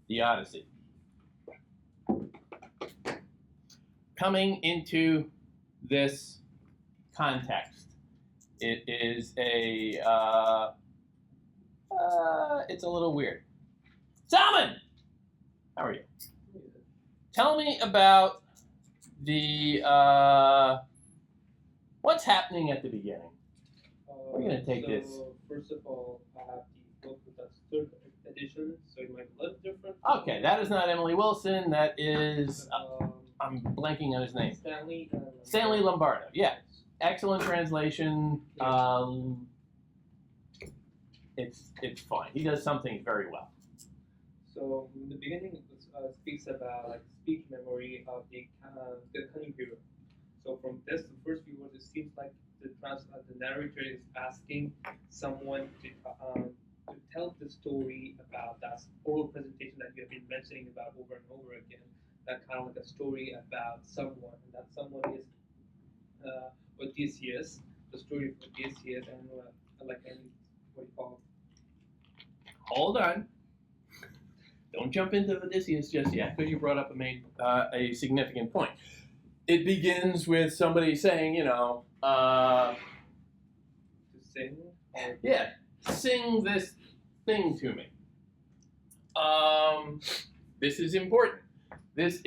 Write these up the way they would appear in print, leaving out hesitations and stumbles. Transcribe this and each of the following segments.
the Odyssey. Coming into this context, it is it's a little weird. Salmon! How are you? Tell me about the, what's happening at the beginning? We're going to take this. First of all, I have the book that's third edition, so it might be a little different. Okay, that is not Emily Wilson. That is, I'm blanking on his name. Stanley Lombardo. Yeah, excellent translation. It's fine. He does something very well. So in the beginning, it speaks about like speech memory of the cunning hero. So from this, the first few words, it seems like the narrator is asking someone to tell the story about that oral presentation that you have been mentioning about over and over again. That kind of like a story about someone, and that someone is Odysseus. The story of Odysseus, and what do you call it? Hold on. Don't jump into Odysseus just yet, because you brought up a significant point. It begins with somebody saying, to sing. Yeah, sing this thing to me. This is important. If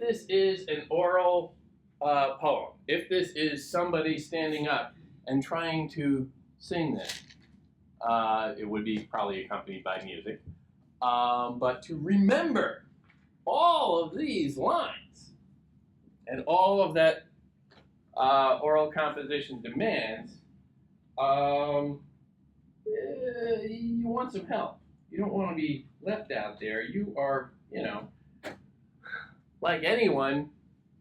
this is an oral poem, if this is somebody standing up and trying to sing this, it would be probably accompanied by music. But to remember all of these lines and all of that oral composition demands, you want some help. You don't want to be left out there. You are, like anyone,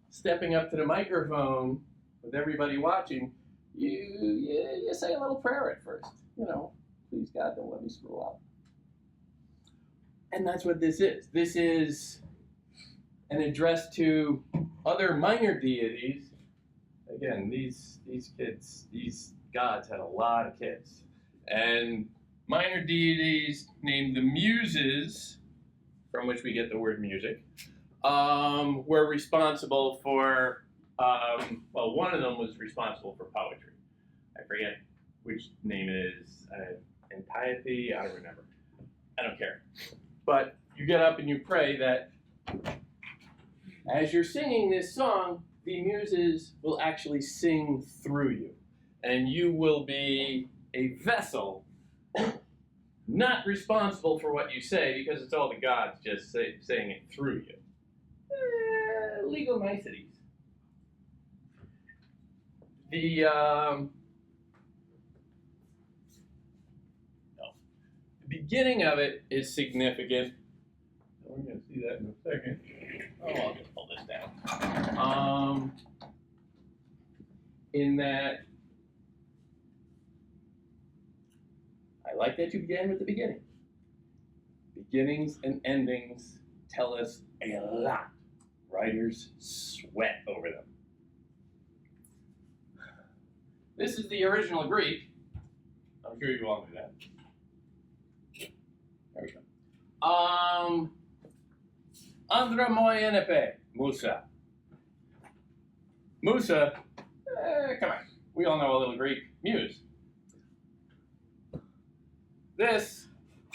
stepping up to the microphone with everybody watching, you say a little prayer at first. Please God, don't let me screw up. And that's what this is. This is an address to other minor deities. Again, these kids, these gods had a lot of kids. And minor deities named the Muses, from which we get the word music, were responsible for, one of them was responsible for poetry. I forget which name it is. Antiope, I don't remember. I don't care. But you get up and you pray that as you're singing this song, the Muses will actually sing through you. And you will be a vessel, not responsible for what you say, because it's all the gods just saying it through you. Legal niceties. The beginning of it is significant. We're going to see that in a second. I'll just pull this down. In that, I like that you began with the beginning. Beginnings and endings tell us a lot. Writers sweat over them. This is the original Greek. I'm sure you all knew that. There we go. Andra moienepe, Musa. Musa, come on. We all know a little Greek. Muse. This,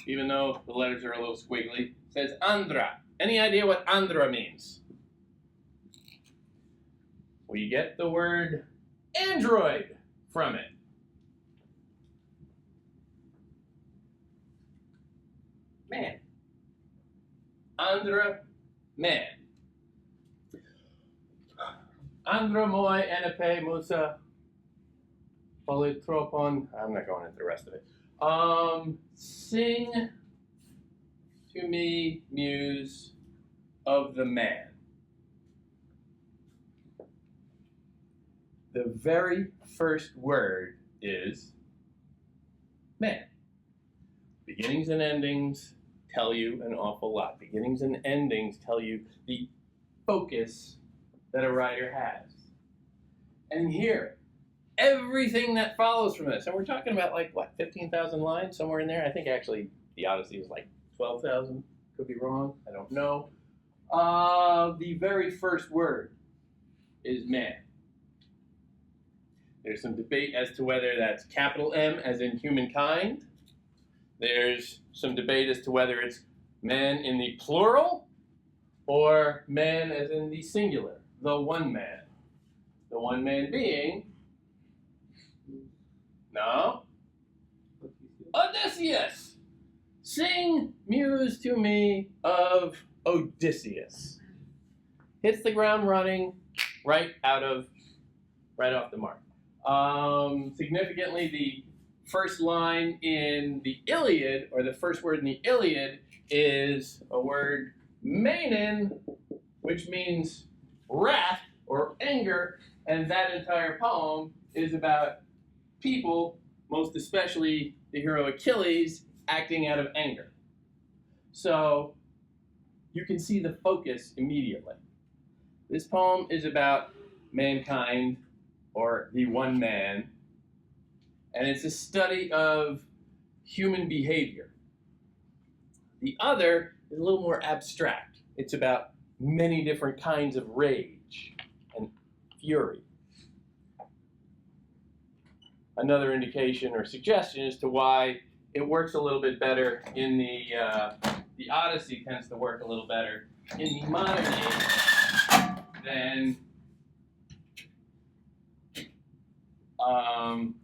even though the letters are a little squiggly, says Andra. Any idea what Andra means? We get the word android from it. Man. Andra, man. Andra moi enepe musa polytropon. I'm not going into the rest of it. Sing to me, muse of the man. The very first word is man. Beginnings and endings tell you an awful lot. Beginnings and endings tell you the focus that a writer has. And here, everything that follows from this, and we're talking about 15,000 lines, somewhere in there. I think actually the Odyssey is 12,000. Could be wrong. I don't know. The very first word is man. There's some debate as to whether that's capital M as in humankind. There's some debate as to whether it's man in the plural or man as in the singular, the one man. The one man being, no, Odysseus. Sing muse to me of Odysseus. Hits the ground running right off the mark. Significantly, the first line in the Iliad, or the first word in the Iliad, is a word mainen, which means wrath or anger, and that entire poem is about people, most especially the hero Achilles, acting out of anger. So you can see the focus immediately. This poem is about mankind, or the one man, and it's a study of human behavior. The other is a little more abstract. It's about many different kinds of rage and fury. Another indication or suggestion as to why it works a little bit better in the Odyssey tends to work a little better in the modern age than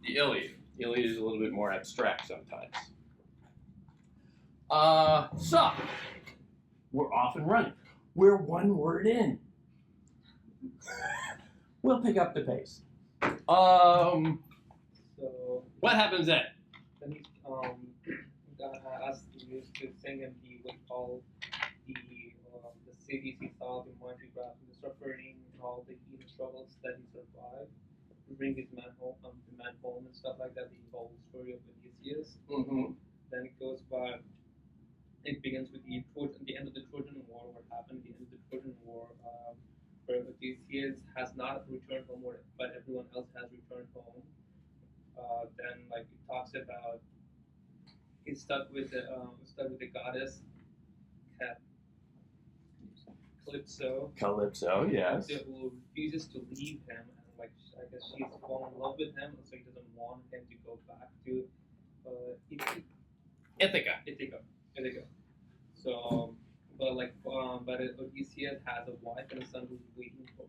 the Iliad. The Iliad is a little bit more abstract sometimes. So, we're off and running. We're one word in. We'll pick up the pace. So What happens then? then he as he used to sing, and he would call the cities he saw, the monograph, the suffering, and all the heat struggles that he survived to bring his man home, and stuff like that. The whole story of Odysseus. Mm-hmm. Then it goes by. It begins with the end of the Trojan War. What happened at the end of the Trojan War, where Odysseus has not returned home, but everyone else has returned home. Then, like, it talks about he's stuck with the goddess Calypso, Yes. who refuses to leave him, and like I guess she's fallen in love with him, and so he doesn't want him to go back to Ithaca. So, but Odysseus has a wife and a son who's waiting for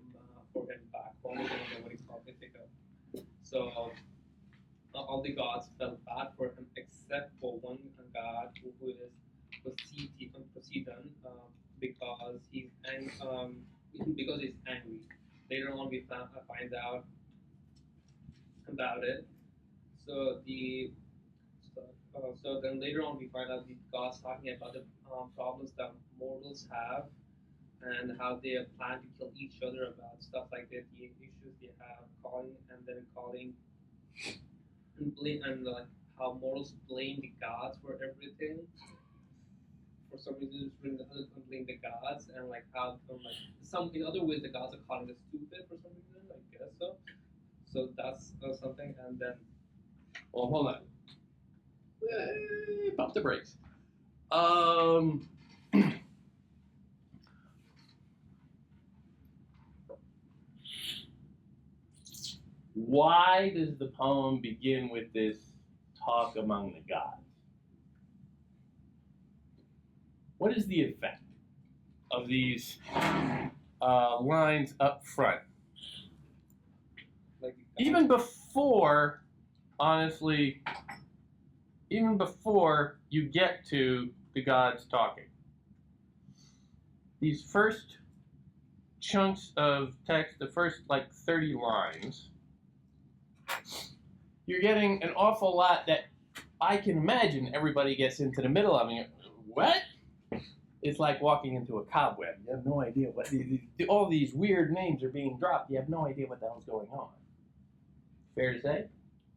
him back home in what he called Ithaca. So all the gods felt bad for him except for one god who is Poseidon, because he's angry. Later on, we find out about it. So so then later on, we find out the gods talking about the problems that mortals have, and how they plan to kill each other about stuff like that, the issues they have, calling and blame, and like how mortals blame the gods for everything. For some reason, it's written others blame the gods, and like how in other ways the gods are calling us stupid for some reason. I guess so. So that's something, and then. Well, hold on. Pump the brakes. Why does the poem begin with this talk among the gods? What is the effect of these lines up front? Even before, honestly, even before you get to the gods talking, these first chunks of text, the first like 30 lines, you're getting an awful lot that I can imagine everybody gets into the middle of it. What? It's like walking into a cobweb. You have no idea what all these weird names are being dropped. You have no idea what the hell's going on. Fair to say?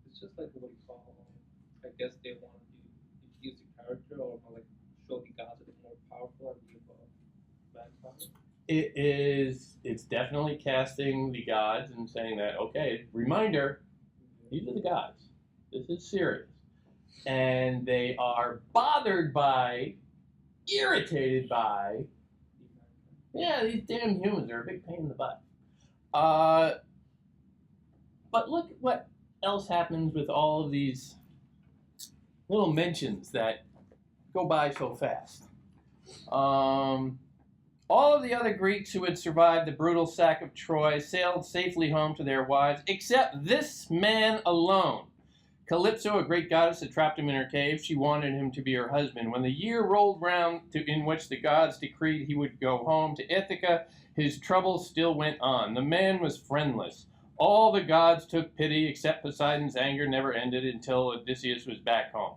It's just like what you call. I guess they want to use the character, or like show the gods are more powerful and be above mankind. It's definitely casting the gods and saying that, okay, reminder, these are the gods. This is serious. And they are bothered by irritated by, yeah, these damn humans are a big pain in the butt. But look at what else happens with all of these little mentions that go by so fast. All of the other Greeks who had survived the brutal sack of Troy sailed safely home to their wives, except this man alone. Calypso, a great goddess, had trapped him in her cave. She wanted him to be her husband. When the year rolled round in which the gods decreed he would go home to Ithaca, his troubles still went on. The man was friendless. All the gods took pity, except Poseidon's anger never ended until Odysseus was back home.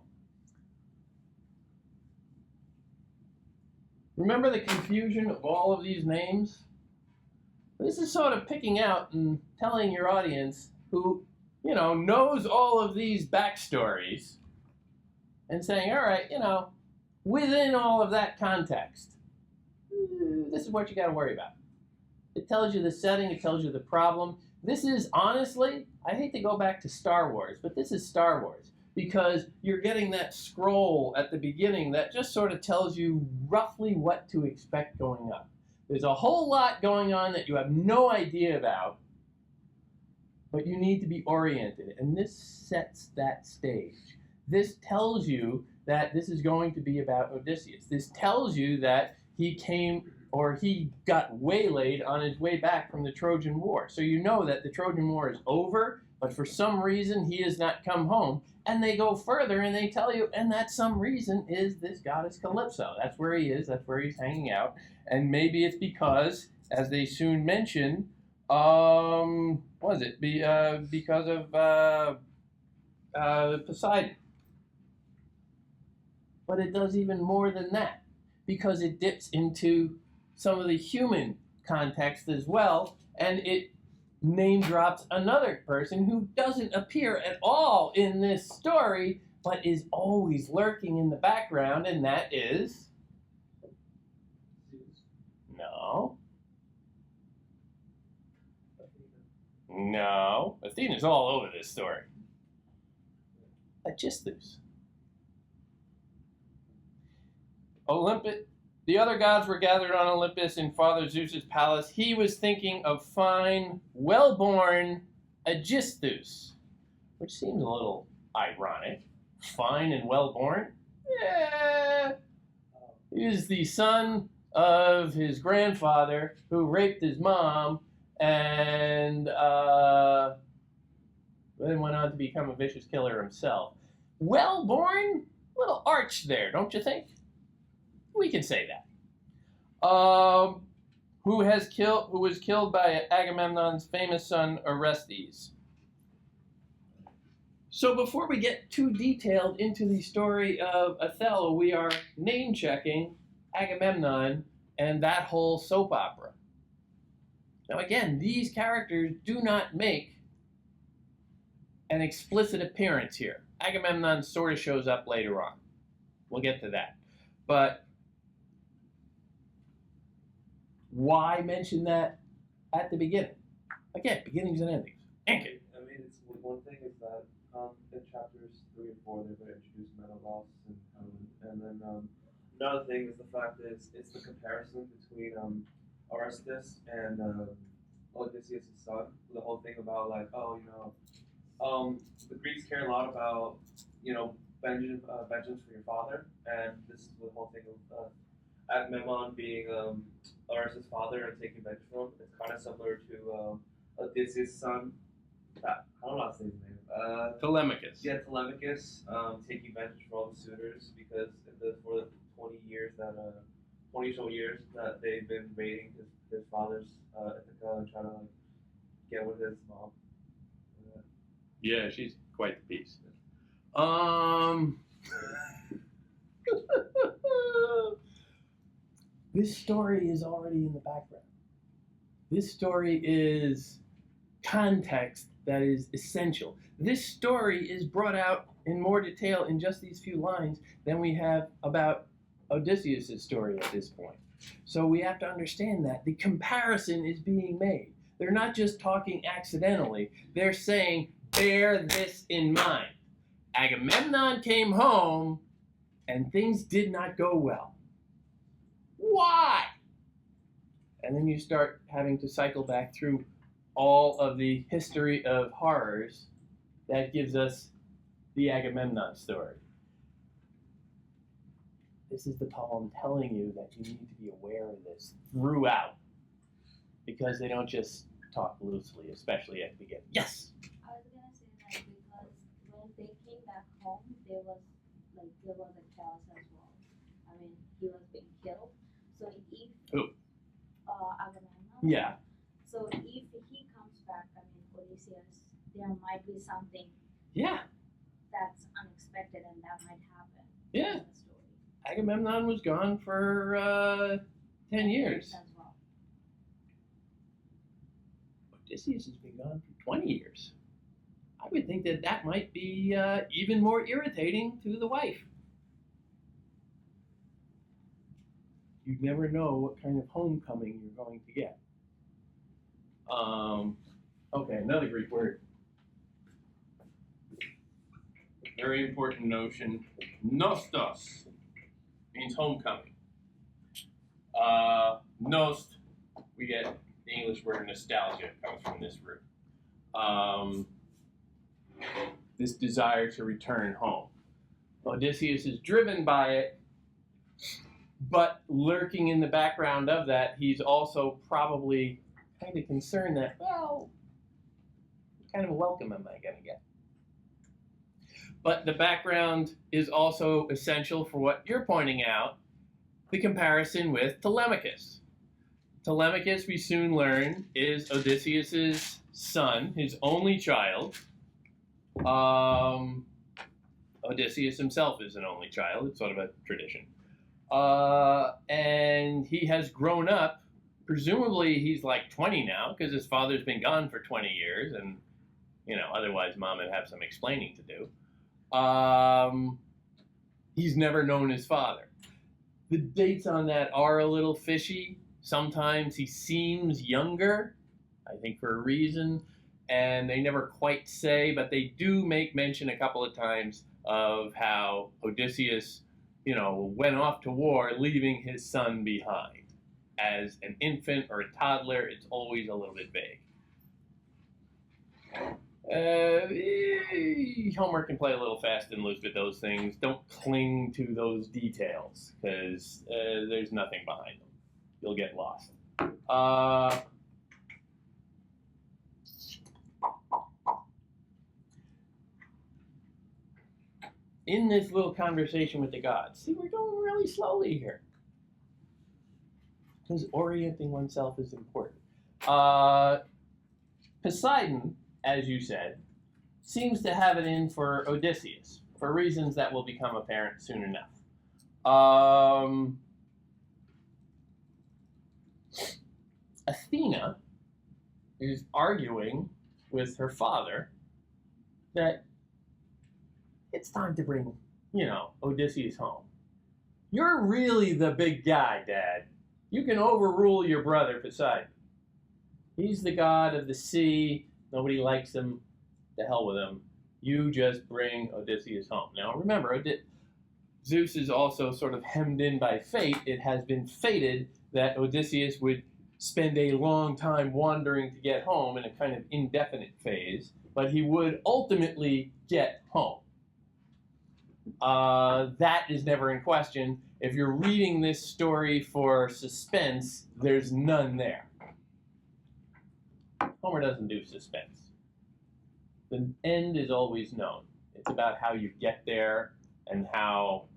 Remember the confusion of all of these names? This is sort of picking out and telling your audience who, knows all of these backstories and saying, all right, within all of that context, this is what you got to worry about. It tells you the setting, it tells you the problem. This is, honestly, I hate to go back to Star Wars, but this is Star Wars. Because you're getting that scroll at the beginning that just sort of tells you roughly what to expect going up. There's a whole lot going on that you have no idea about, but you need to be oriented. And this sets that stage. This tells you that this is going to be about Odysseus. This tells you that he got waylaid on his way back from the Trojan War. So you know that the Trojan War is over, but for some reason he has not come home. And they go further and they tell you, and that some reason is this goddess Calypso. That's where he is, that's where he's hanging out. And maybe it's because, as they soon mention, because of Poseidon. But it does even more than that, because it dips into some of the human context as well, and it name drops another person who doesn't appear at all in this story, but is always lurking in the background, and that is... No. No. Athena's all over this story. Odysseus. The other gods were gathered on Olympus in Father Zeus's palace. He was thinking of fine, well-born Odysseus, which seems a little ironic. Fine and well-born? Yeah. He is the son of his grandfather who raped his mom and then went on to become a vicious killer himself. Well-born? A little arch there, don't you think? We can say that. Who was killed by Agamemnon's famous son Orestes. So before we get too detailed into the story of Othello, we are name-checking Agamemnon and that whole soap opera. Now again, these characters do not make an explicit appearance here. Agamemnon sort of shows up later on. We'll get to that. But why mention that at the beginning? Again, beginnings and endings. Anchor. I mean, it's one thing is that in chapters 3 and 4 they're going to introduce Menelaus and then another thing is the fact is it's the comparison between Orestes and Odysseus' son. The whole thing about like the Greeks care a lot about vengeance for your father, and this is the whole thing of Agamemnon being Orestes' father and taking vengeance from him. It's kind of similar to Odysseus' son. I don't know how to say his name. Telemachus. Yeah, Telemachus taking vengeance for all the suitors because for the 20 or so years that they've been raiding his father's Ithaca and trying to get with his mom. Yeah, she's quite the piece. This story is already in the background. This story is context that is essential. This story is brought out in more detail in just these few lines than we have about Odysseus' story at this point. So we have to understand that the comparison is being made. They're not just talking accidentally. They're saying, bear this in mind. Agamemnon came home and things did not go well. Why? And then you start having to cycle back through all of the history of horrors that gives us the Agamemnon story. This is the poem telling you that you need to be aware of this throughout, because they don't just talk loosely, especially at the beginning. Yes? I was gonna say that because when they came back home, there was a chaos as well. I mean, he was being killed. So if Agamemnon. Yeah. So if he comes back, I mean, Odysseus, there might be something. Yeah. That's unexpected, and that might happen. Yeah. In the story. Agamemnon was gone for 10 years. As well. Odysseus has been gone for 20 years. I would think that that might be even more irritating to the wife. You never know what kind of homecoming you're going to get. Okay, another Greek word. Very important notion. Nostos means homecoming. Nost, we get the English word nostalgia, comes from this root. This desire to return home. Odysseus is driven by it, but lurking in the background of that, he's also probably kind of concerned that, well, what kind of a welcome am I going to get? But the background is also essential for what you're pointing out, the comparison with Telemachus. Telemachus, we soon learn, is Odysseus' son, his only child. Odysseus himself is an only child. It's sort of a tradition. And he has grown up. Presumably he's like 20 now, because his father's been gone for 20 years, and otherwise mom would have some explaining to do. He's never known his father. The dates on that are a little fishy. Sometimes he seems younger, I think for a reason, and they never quite say, but they do make mention a couple of times of how Odysseus, went off to war, leaving his son behind. As an infant or a toddler, it's always a little bit vague. Homework can play a little fast and loose with those things. Don't cling to those details, because there's nothing behind them. You'll get lost. In this little conversation with the gods, see, we're going really slowly here, because orienting oneself is important. Poseidon, as you said, seems to have it in for Odysseus, for reasons that will become apparent soon enough. Athena is arguing with her father that it's time to bring, Odysseus home. You're really the big guy, Dad. You can overrule your brother Poseidon. He's the god of the sea. Nobody likes him. The hell with him. You just bring Odysseus home. Now remember, Zeus is also sort of hemmed in by fate. It has been fated that Odysseus would spend a long time wandering to get home in a kind of indefinite phase, but he would ultimately get home. That is never in question. If you're reading this story for suspense, there's none there. Homer doesn't do suspense. The end is always known. It's about how you get there and how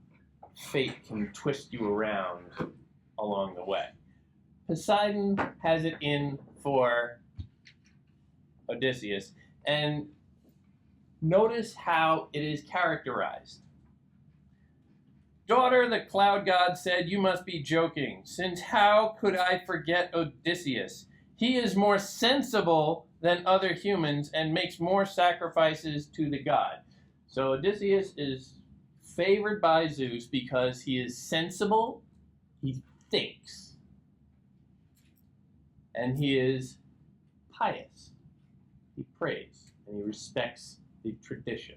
fate can twist you around along the way. Poseidon has it in for Odysseus, and notice how it is characterized. Daughter, the cloud god said, you must be joking, since how could I forget Odysseus? He is more sensible than other humans and makes more sacrifices to the god. So Odysseus is favored by Zeus because he is sensible, he thinks, and he is pious. He prays and he respects the tradition.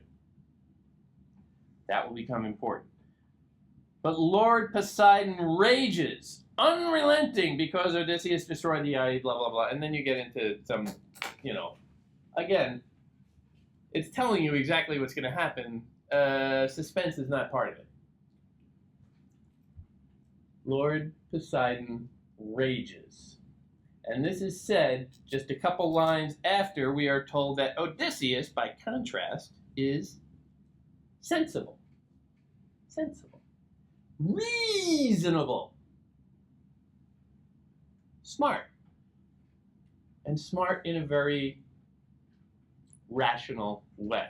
That will become important. But Lord Poseidon rages unrelenting because Odysseus destroyed the eye, blah, blah, blah. And then you get into some, again, it's telling you exactly what's going to happen. Suspense is not part of it. Lord Poseidon rages. And this is said just a couple lines after we are told that Odysseus, by contrast, is sensible. Sensible. Reasonable. Smart. And smart in a very rational way.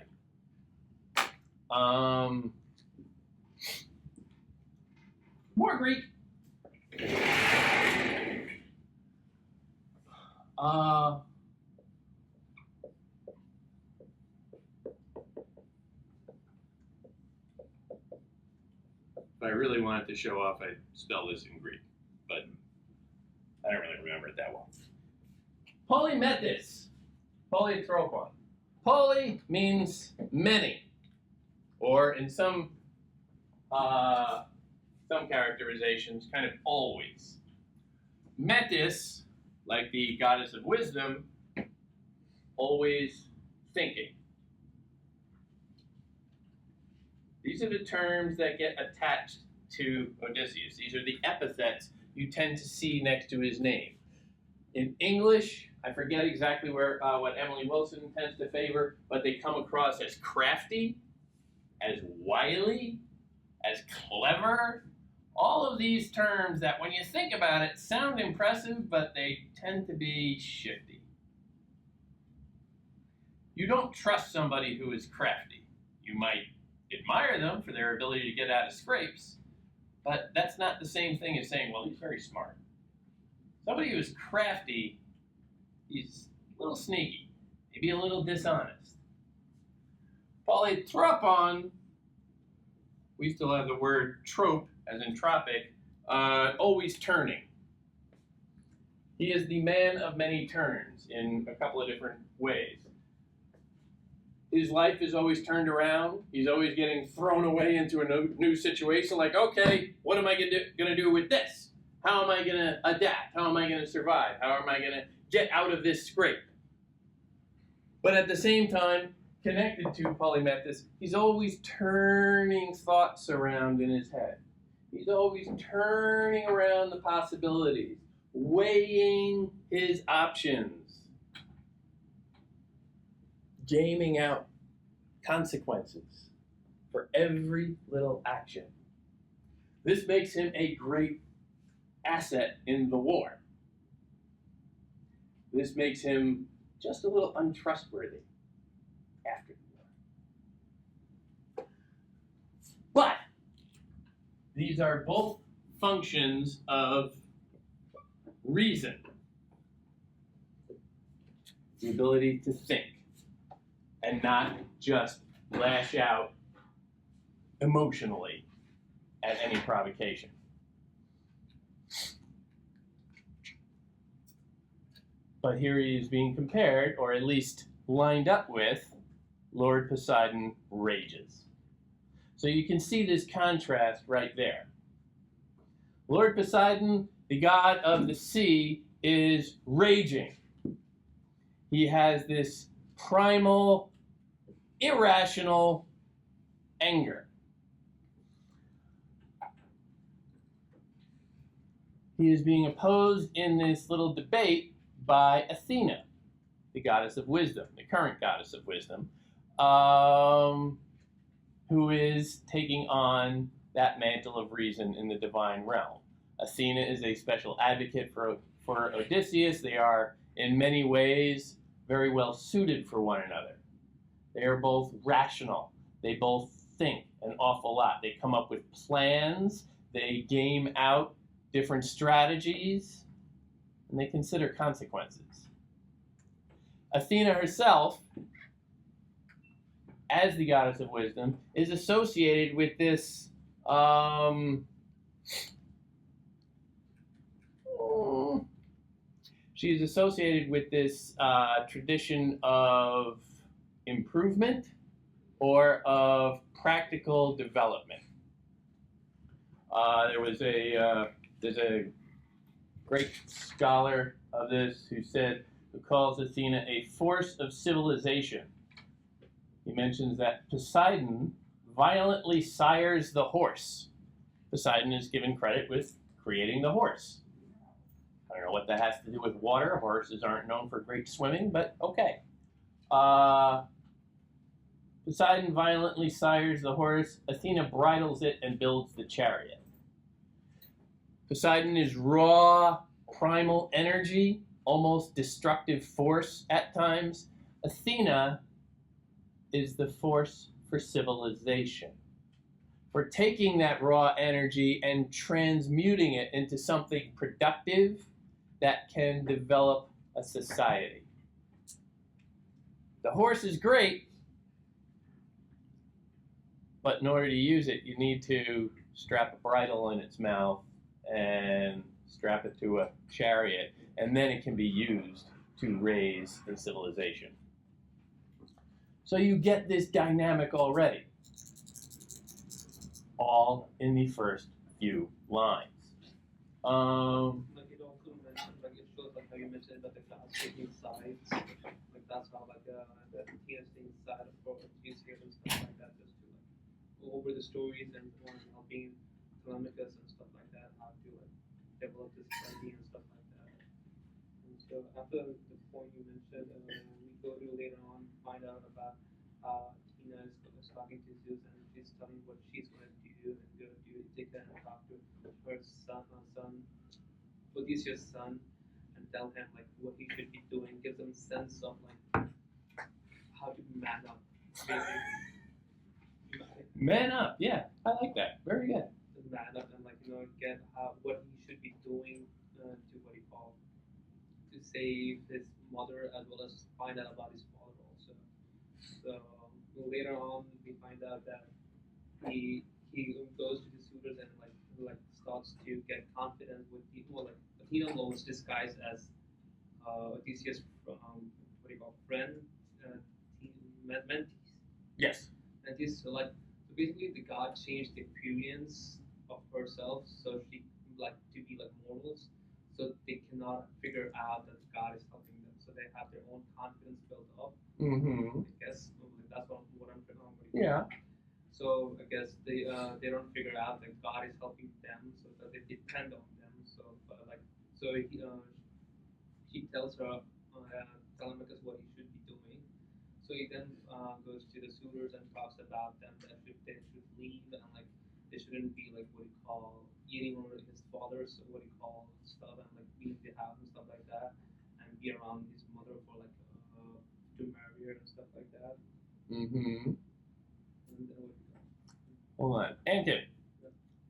More Greek. If I really wanted to show off, I'd spell this in Greek, but I don't really remember it that well. Polymethus, polytropon. Poly means many, or in some characterizations, kind of always. Metis, like the goddess of wisdom, always thinking. These are the terms that get attached to Odysseus. These are the epithets you tend to see next to his name. In English, I forget exactly what Emily Wilson tends to favor, but they come across as crafty, as wily, as clever. All of these terms that, when you think about it, sound impressive, but they tend to be shifty. You don't trust somebody who is crafty. You might admire them for their ability to get out of scrapes, but that's not the same thing as saying, well, he's very smart. Somebody who's crafty, he's a little sneaky, maybe a little dishonest. Polytropon, we still have the word trope, as in tropic, always turning. He is the man of many turns in a couple of different ways. His life is always turned around. He's always getting thrown away into a new situation. Like, okay, what am I going to do with this? How am I going to adapt? How am I going to survive? How am I going to get out of this scrape? But at the same time, connected to Polymethus, he's always turning thoughts around in his head. He's always turning around the possibilities, weighing his options, gaming out consequences for every little action. This makes him a great asset in the war. This makes him just a little untrustworthy after the war. But these are both functions of reason. The ability to think and not just lash out emotionally at any provocation. But here he is being compared, or at least lined up with, Lord Poseidon rages. So you can see this contrast right there. Lord Poseidon, the god of the sea, is raging. He has this primal, irrational anger. He is being opposed in this little debate by Athena, the goddess of wisdom, the current goddess of wisdom, who is taking on that mantle of reason in the divine realm. Athena is a special advocate for Odysseus. They are, in many ways, very well suited for one another. They are both rational. They both think an awful lot. They come up with plans. They game out different strategies, and they consider consequences. Athena herself, as the goddess of wisdom, is associated with this she's associated with this tradition of improvement or of practical development. There's a great scholar of this, who calls Athena a force of civilization. He mentions that Poseidon violently sires the horse. Poseidon is given credit with creating the horse. I don't know what that has to do with water. Horses aren't known for great swimming, but okay. Poseidon violently sires the horse. Athena bridles it and builds the chariot. Poseidon is raw, primal energy, almost destructive force at times. Athena is the force for civilization, for taking that raw energy and transmuting it into something productive that can develop a society. The horse is great, but in order to use it, you need to strap a bridle in its mouth and strap it to a chariot, and then it can be used to raise a civilization. So you get this dynamic already, all in the first few lines. Like it also mentioned, like it shows like how you mentioned that the class taking sides, like that's how like the Athena's taking side of Odysseus and stuff like that, just to like go over the stories and helping Telemachus and stuff like that, how to like develop this society and stuff like that. And so after the point you mentioned, we go to later on find out about Athena is talking to Zeus and she's telling what she's going to do and go do take that and talk to her son Odysseus' son, and tell him like what he should be doing, gives him a sense of like how to man up, basically. Man up, yeah, I like that. Very good. To man up and like get what he should be doing to what he called to save his mother as well as find out about his father also. So later on we find out that he goes to the suitors and like starts to get confident with people like Athena was disguised as Odysseus friend mentees. Yes. Mentees so basically the god changed the appearance of herself so she like to be like mortals so they cannot figure out that God is helping them so they have their own confidence built up. Mm-hmm. I guess that's what I'm Yeah. So I guess they don't figure out that God is helping them, so that they depend on them. So he tells her Telemachus what he should be doing. So he then goes to the suitors and talks about them that they should leave and like they shouldn't be like what he call eating over his father's what he call stuff and like leave the house and stuff like that and be around his mother for like to marry her and stuff like that. Mm-hmm. And then Hold on. Ankin,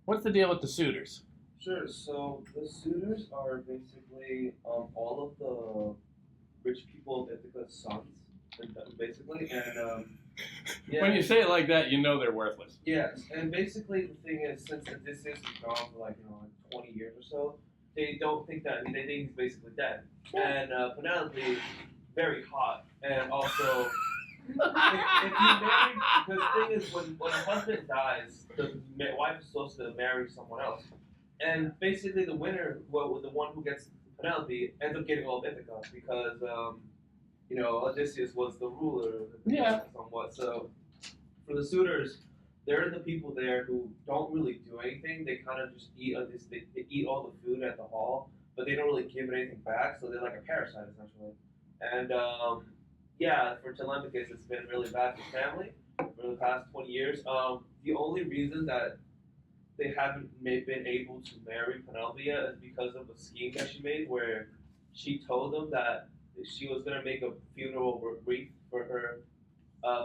what's the deal with the suitors? Sure. So the suitors are basically all of the rich people of Ithaca's sons, basically, and yeah. When you say it like that, you know they're worthless. Yes, and basically the thing is, since Odysseus is gone for like 20 years or so, they don't think that they think he's basically dead. And Penelope, very hot, and also. If you marry, because the thing is, when a husband dies, the wife is supposed to marry someone else, and basically the winner, the one who gets Penelope, ends up getting all of Ithaca because Odysseus was the ruler of Ithaca somewhat. So for the suitors, they're the people there who don't really do anything. They kind of just eat they eat all the food at the hall, but they don't really give anything back. So they're like a parasite essentially, and. Yeah, for Telemachus, it's been really bad for family for the past 20 years. The only reason that they haven't been able to marry Penelope yet is because of a scheme that she made where she told them that she was going to make a funeral wreath for her,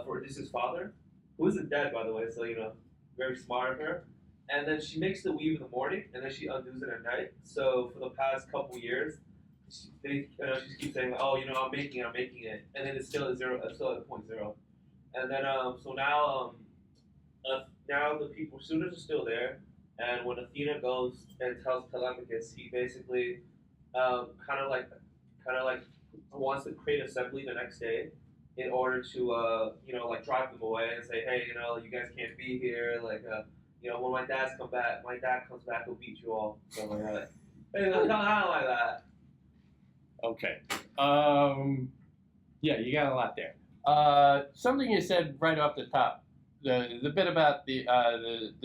for Odysseus' father, who isn't dead, by the way, so, very smart of her. And then she makes the weave in the morning, and then she undoes it at night. So for the past couple years, she keeps saying, "Oh, I'm making it," and then it's still at zero. It's still at 0.0. And then so now the people suitors are still there, and when Athena goes and tells Telemachus, he basically kind of like wants to create assembly the next day in order to drive them away and say, "Hey, you guys can't be here. When my dad comes back, he'll beat you all." Stuff like that. Hey, don't like that. Okay. Yeah, you got a lot there. Something you said right off the top, the bit about the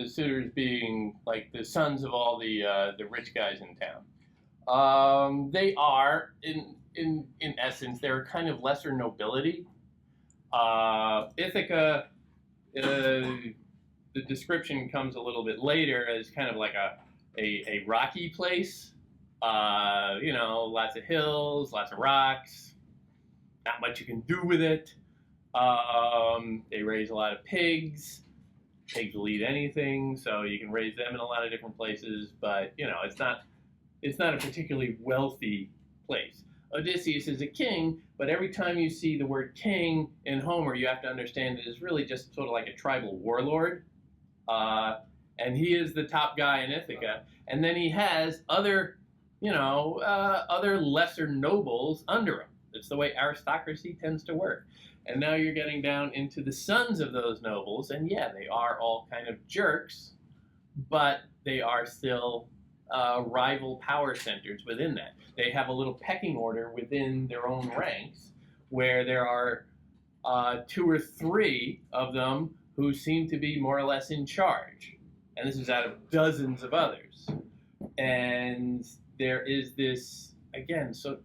suitors being like the sons of all the rich guys in town. They are in essence they're kind of lesser nobility. Ithaca, the description comes a little bit later as kind of like a rocky place. Lots of hills, lots of rocks, not much you can do with it. They raise a lot of pigs. Pigs will eat anything, so you can raise them in a lot of different places, but it's not a particularly wealthy place. Odysseus is a king, but every time you see the word king in Homer, you have to understand it is really just sort of like a tribal warlord. And he is the top guy in Ithaca. And then he has other lesser nobles under him. It's the way aristocracy tends to work. And now you're getting down into the sons of those nobles, and yeah, they are all kind of jerks, but they are still rival power centers within that. They have a little pecking order within their own ranks, where there are 2 or 3 of them who seem to be more or less in charge. And this is out of dozens of others. And there is this, again, so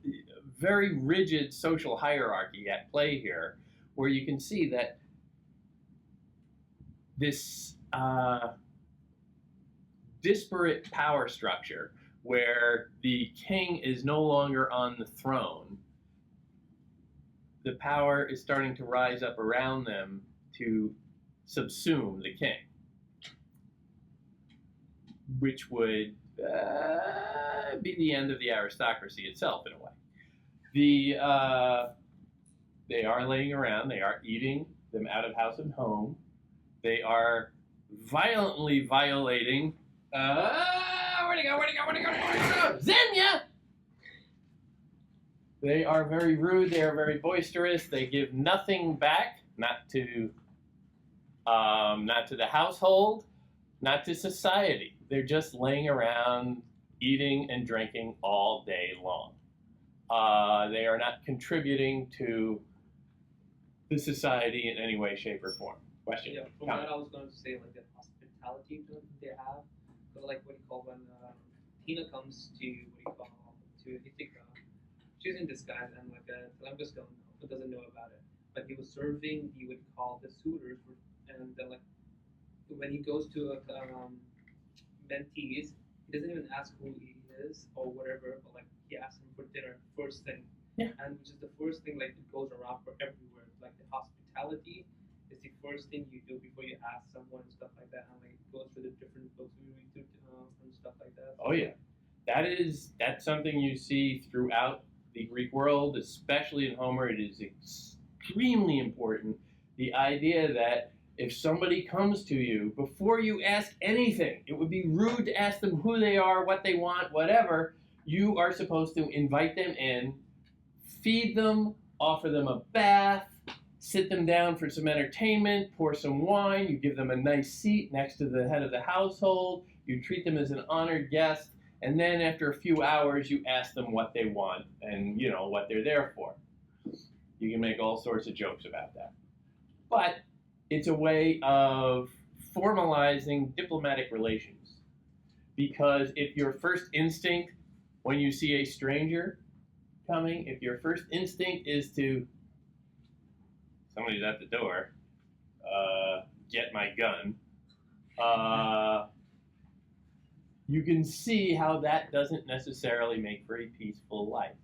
very rigid social hierarchy at play here, where you can see that this disparate power structure, where the king is no longer on the throne, the power is starting to rise up around them to subsume the king, which would be the end of the aristocracy itself in a way. They are laying around, they are eating them out of house and home, they are violently violating where'd he go? Xenia! They are very rude, they are very boisterous, they give nothing back, not to the household, not to society. They're just laying around, eating and drinking all day long. They are not contributing to the society in any way, shape, or form. Question? Yeah, from what I was going to say, like the hospitality that they have, but like what you call when Athena comes to Ithaca, she's in disguise, and like Telemachus doesn't know about it, but he was serving, you would call the suitors, and then like when he goes to mentees, he doesn't even ask who he is or whatever, but like he asks him for dinner first thing. Yeah. And which is the first thing like it goes around for everywhere. Like the hospitality is the first thing you do before you ask someone and stuff like that, and like it goes through the different books we read through and stuff like that. Oh yeah. That's something you see throughout the Greek world, especially in Homer. It is extremely important. The idea that if somebody comes to you, before you ask anything, it would be rude to ask them who they are, what they want, whatever. You are supposed to invite them in, feed them, offer them a bath, sit them down for some entertainment, pour some wine, you give them a nice seat next to the head of the household, you treat them as an honored guest, and then after a few hours you ask them what they want and what they're there for. You can make all sorts of jokes about that. But it's a way of formalizing diplomatic relations. Because if your first instinct when you see a stranger coming, if your first instinct is to, somebody's at the door, get my gun, you can see how that doesn't necessarily make for a peaceful life.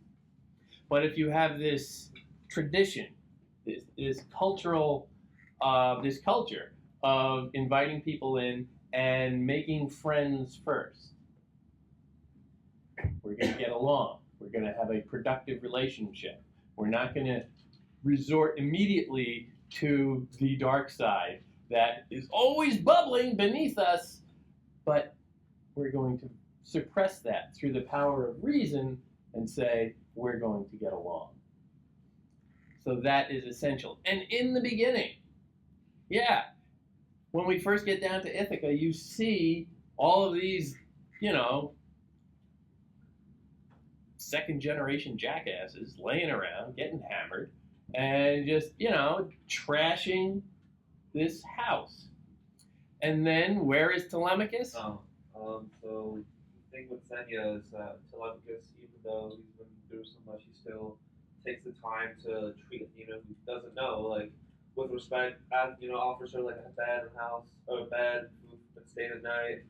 But if you have this tradition, this culture of inviting people in and making friends first, we're going to get along. We're going to have a productive relationship. We're not going to resort immediately to the dark side that is always bubbling beneath us, but we're going to suppress that through the power of reason and say, we're going to get along. So that is essential. And in the beginning, when we first get down to Ithaca, you see all of these, second-generation jackasses laying around, getting hammered, and just, trashing this house. And then, where is Telemachus? So the thing with Xenia is that Telemachus, even though he's been through so much, he still takes the time to treat Athena, who doesn't know, like, with respect, offers her like a bed and house, or a bed, food, and stay the night.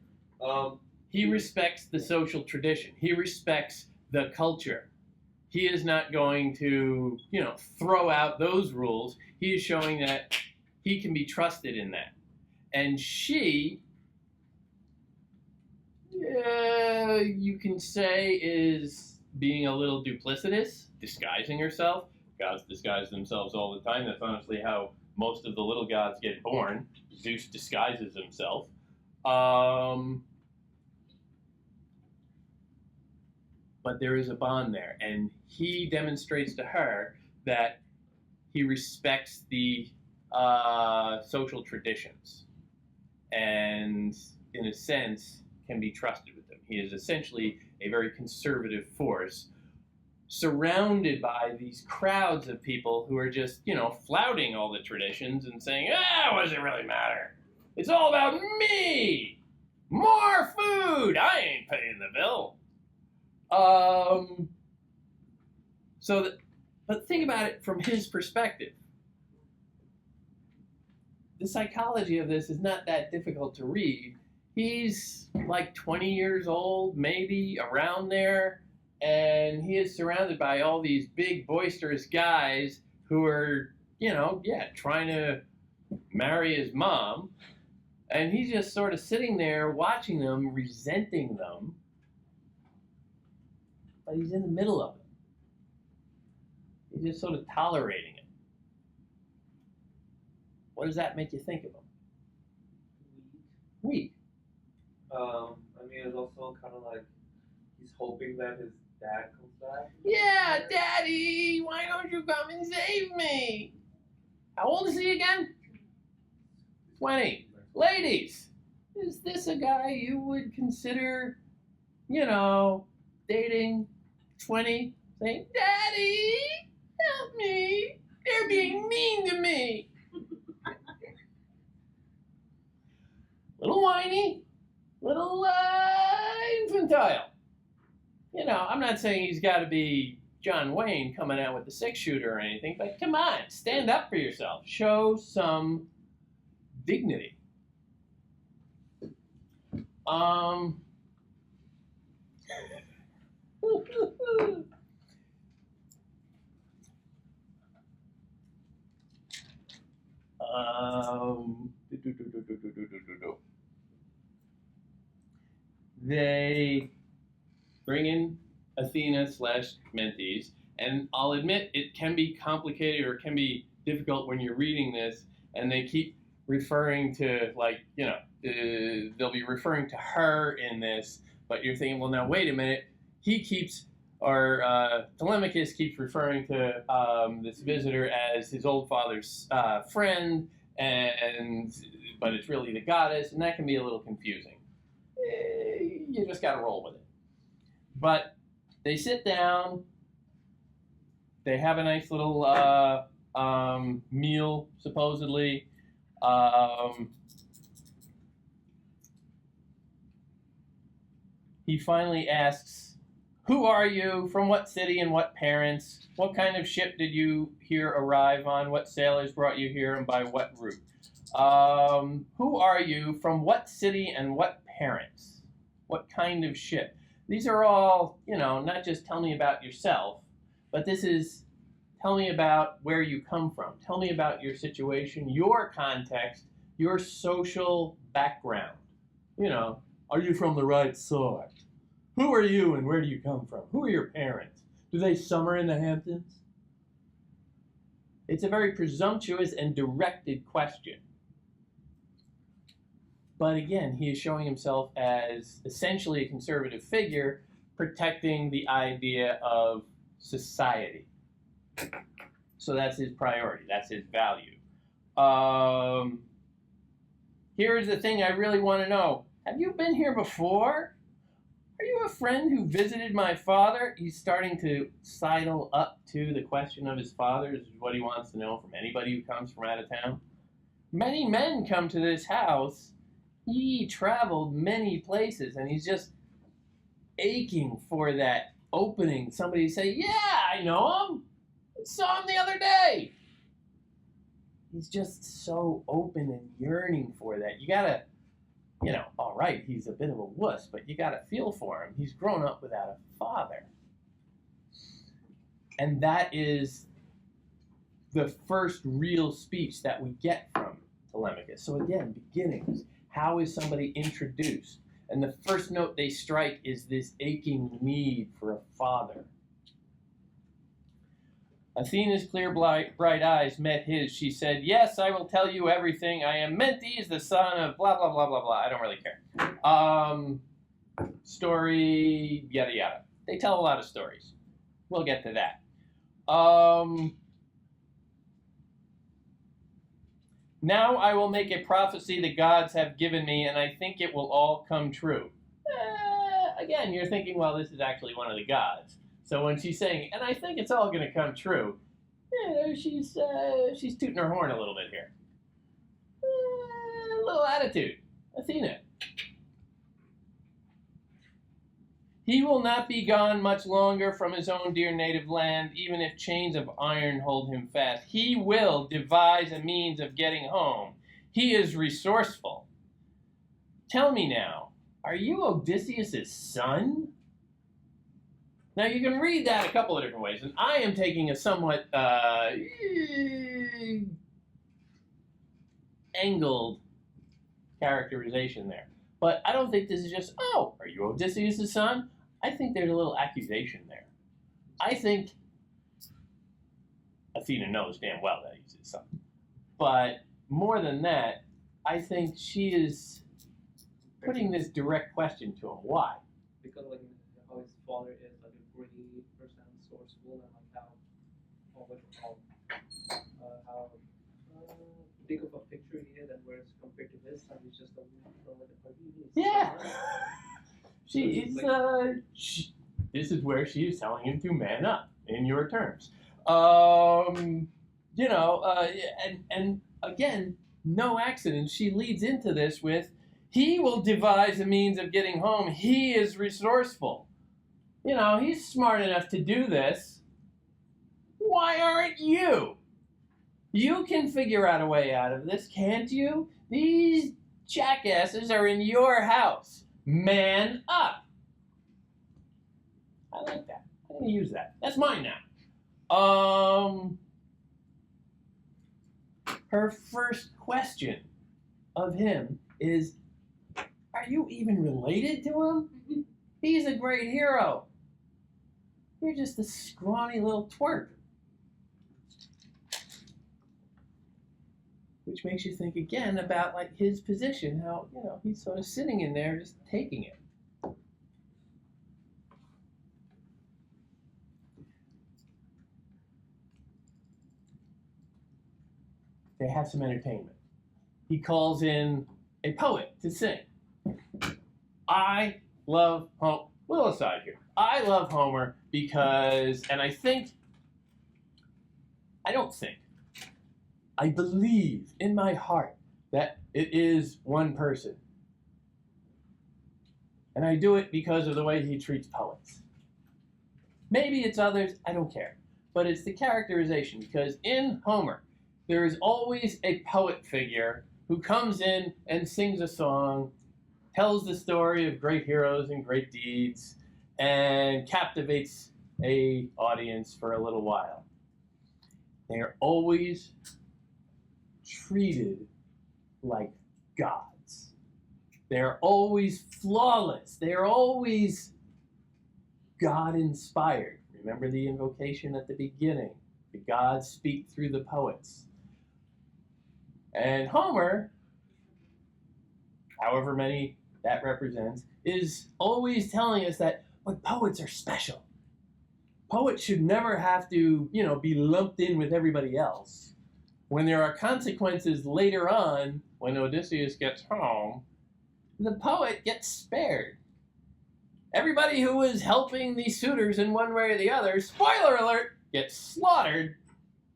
He respects the social tradition. He respects the culture. He is not going to, throw out those rules. He is showing that he can be trusted in that. And she, you can say, is being a little duplicitous, disguising herself. Gods disguise themselves all the time. That's honestly how most of the little gods get born. Zeus disguises himself. But there is a bond there, and he demonstrates to her that he respects the social traditions, and in a sense can be trusted with them. He is essentially a very conservative force, surrounded by these crowds of people who are just, flouting all the traditions and saying, what does it really matter? It's all about me! More food! I ain't paying the bill. But think about it from his perspective. The psychology of this is not that difficult to read. He's like 20 years old, maybe, around there, and he is surrounded by all these big, boisterous guys who are, trying to marry his mom, and he's just sort of sitting there watching them, resenting them, but he's in the middle of it. He's just sort of tolerating it. What does that make you think of him? Weak. It's also kind of like he's hoping that his dad comes back. Yeah, Daddy, why don't you come and save me? How old is he again? 20. Ladies, is this a guy you would consider, dating? 20, saying, Daddy, help me. They're being mean to me. Little whiny, little infantile. I'm not saying he's got to be John Wayne coming out with the 6-shooter or anything, but come on, stand up for yourself. Show some dignity. They bring in Athena / Mentes, and I'll admit it can be complicated or it can be difficult when you're reading this, and they keep referring to, they'll be referring to her in this, but you're thinking, well, now wait a minute, Telemachus keeps referring to this visitor as his old father's friend, but it's really the goddess, and that can be a little confusing. You just got to roll with it. But they sit down, they have a nice little meal, supposedly. He finally asks, who are you, from what city and what parents? What kind of ship did you here arrive on? What sailors brought you here and by what route? Who are you, from what city and what parents? What kind of ship? These are all, not just tell me about yourself, but this is tell me about where you come from. Tell me about your situation, your context, your social background. Are you from the right sort? Who are you and where do you come from? Who are your parents? Do they summer in the Hamptons? It's a very presumptuous and directed question. But again, he is showing himself as essentially a conservative figure, protecting the idea of society. So that's his priority. That's his value. Here's the thing I really want to know. Have you been here before? Are you you a friend who visited my father? He's starting to sidle up to the question of his father. This is what he wants to know from anybody who comes from out of town. Many men come to this house. He traveled many places, and he's just aching for that opening. Somebody say, yeah, I know him. I saw him the other day. He's just so open and yearning for that. You gotta, all right, he's a bit of a wuss, but you gotta feel for him. He's grown up without a father. And that is the first real speech that we get from Telemachus. So again, beginnings. How is somebody introduced? And the first note they strike is this aching need for a father. Athena's clear, bright eyes met his. She said, yes, I will tell you everything. I am Mentes, the son of blah, blah, blah, blah, blah. I don't really care. Story, yada, yada. They tell a lot of stories. We'll get to that. Now I will make a prophecy the gods have given me, and I think it will all come true. Again, you're thinking, well, this is actually one of the gods. So when she's saying, and I think it's all going to come true, she's tooting her horn a little bit here. A little attitude. Athena. He will not be gone much longer from his own dear native land, even if chains of iron hold him fast. He will devise a means of getting home. He is resourceful. Tell me now, are you Odysseus' son? Now, you can read that a couple of different ways, and I am taking a somewhat angled characterization there. But I don't think this is just, oh, are you Odysseus' son? I think there's a little accusation there. I think Athena knows damn well that he's his son. But more than that, I think she is putting this direct question to him. Why? Because like how his father is like a great person, resourceful, and like how big of a picture he is, and whereas compared to his son, he's just a yeah. This is where she is telling him to man up in your terms. And again, no accident. She leads into this with, he will devise a means of getting home. He is resourceful. He's smart enough to do this. Why aren't you? You can figure out a way out of this, can't you? These jackasses are in your house. Man up. I like that. I'm going to use that. That's mine now. Her first question of him is, are you even related to him? He's a great hero. You're just a scrawny little twerp. Which makes you think again about like his position, how, he's sort of sitting in there just taking it. They have some entertainment. He calls in a poet to sing. I love Homer. Little aside here. I love Homer because, and I believe in my heart that it is one person. And I do it because of the way he treats poets. Maybe it's others, I don't care. But it's the characterization, because in Homer, there is always a poet figure who comes in and sings a song, tells the story of great heroes and great deeds, and captivates an audience for a little while. They are always treated like gods. They're always flawless. They're always God-inspired. Remember the invocation at the beginning. The gods speak through the poets. And Homer, however many that represents, is always telling us that, but poets are special. Poets should never have to, be lumped in with everybody else. When there are consequences later on, when Odysseus gets home, the poet gets spared. everybody who was helping these suitors in one way or the other, spoiler alert, gets slaughtered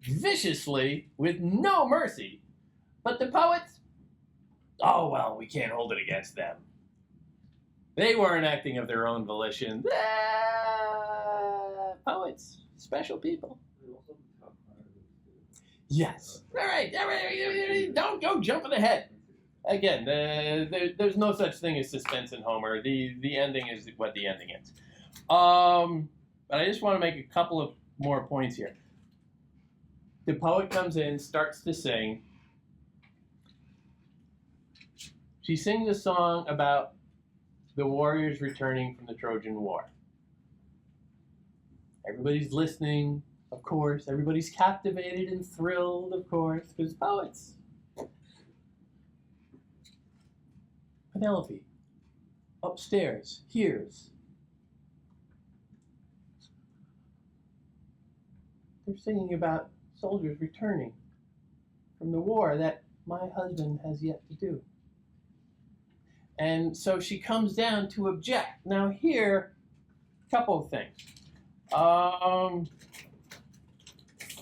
viciously with no mercy. But the poets, oh, well, we can't hold it against them. They weren't acting of their own volition. Poets, special people. Yes. All right. Don't go jumping ahead. Again, there's no such thing as suspense in Homer. The ending is what the ending is. But I just want to make a couple of more points here. The poet comes in, starts to sing. She sings a song about the warriors returning from the Trojan War. Everybody's listening, of course. Everybody's captivated and thrilled, of course, because poets. Penelope, upstairs, hears. They're singing about soldiers returning from the war that my husband has yet to do. And so she comes down to object. Now here, a couple of things.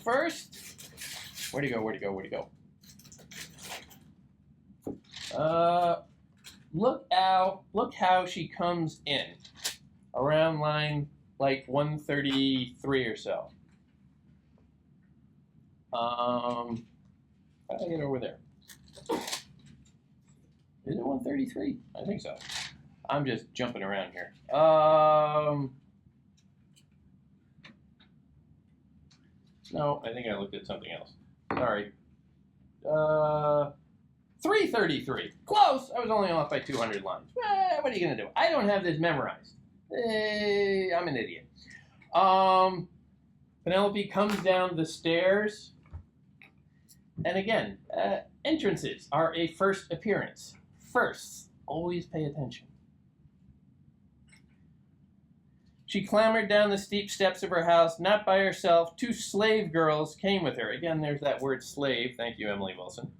First, where'd he go? Look how she comes in around line like 133 or so. How do I get over there? Is it 133? I think so. I'm just jumping around here. No, I think I looked at something else. Sorry. 333. Close. I was only off by 200 lines. What are you going to do? I don't have this memorized. I'm an idiot. Penelope comes down the stairs. And again, entrances are a first appearance. First, always pay attention. She clambered down the steep steps of her house, not by herself. 2 slave girls came with her. Again, there's that word slave. Thank you, Emily Wilson.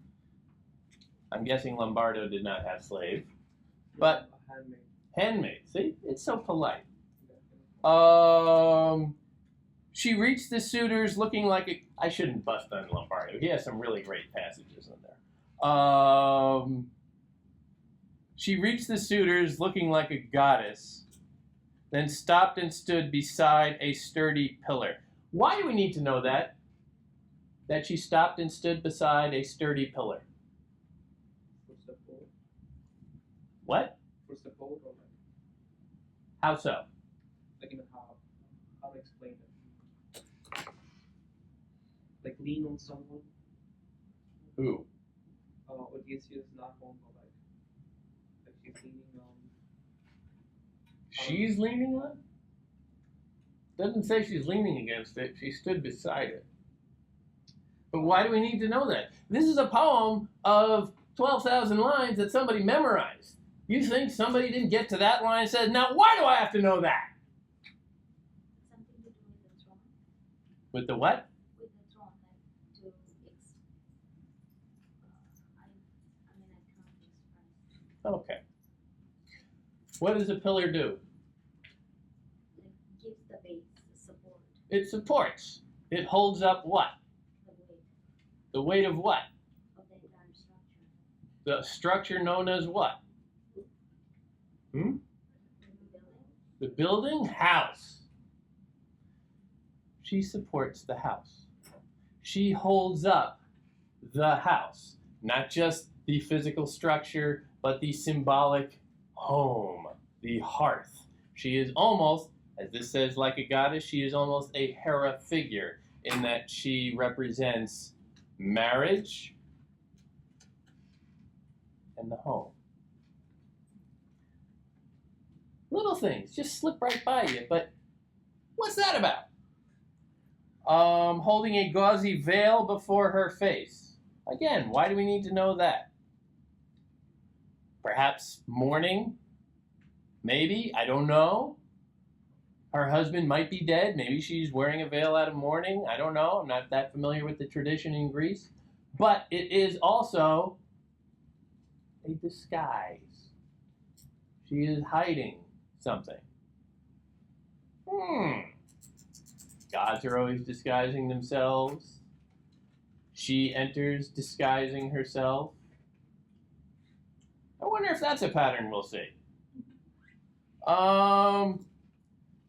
I'm guessing Lombardo did not have slave. But handmaid. See? It's so polite. She reached the suitors looking like a... I shouldn't bust on Lombardo. He has some really great passages in there. She reached the suitors looking like a goddess, then stopped and stood beside a sturdy pillar. Why do we need to know that? That she stopped and stood beside a sturdy pillar. For support. What? For support or like, How so? like in how to explain it. Like lean on someone. Who? Odysseus not home, but like she's leaning on. She's leaning on? Doesn't say she's leaning against it. She stood beside it. But why do we need to know that? This is a poem of 12,000 lines that somebody memorized. You think somebody didn't get to that line and said, now why do I have to know that? Something to do with the throne. With the what? With the throne, like to I can't express. Okay. What does a pillar do? Like gives the base, the support, It supports. It holds up what? the weight The weight of what? of the entire structure. The structure known as what? The building. The building? House. She supports the house. She holds up the house. Not just the physical structure, but the symbolic home, the hearth. She is almost, as this says, like a goddess, she is almost a Hera figure in that she represents marriage and the home. Little things just slip right by you, but what's that about? Holding a gauzy veil before her face. Again, why do we need to know that? Perhaps mourning? Maybe, I don't know. Her husband might be dead. Maybe she's wearing a veil out of mourning. I don't know. I'm not that familiar with the tradition in Greece. But it is also a disguise. She is hiding something. Gods are always disguising themselves. She enters disguising herself. I wonder if that's a pattern we'll see.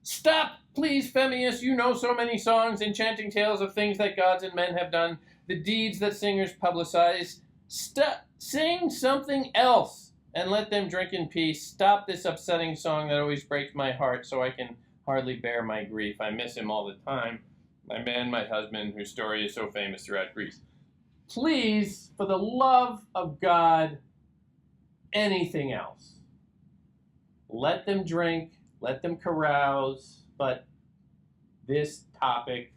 Stop, please, Phemius. You know so many songs, enchanting tales of things that gods and men have done, the deeds that singers publicize. Sing something else and let them drink in peace. Stop this upsetting song that always breaks my heart so I can hardly bear my grief. I miss him all the time. My man, my husband, whose story is so famous throughout Greece. Please, for the love of God, anything else. Let them drink, let them carouse, but this topic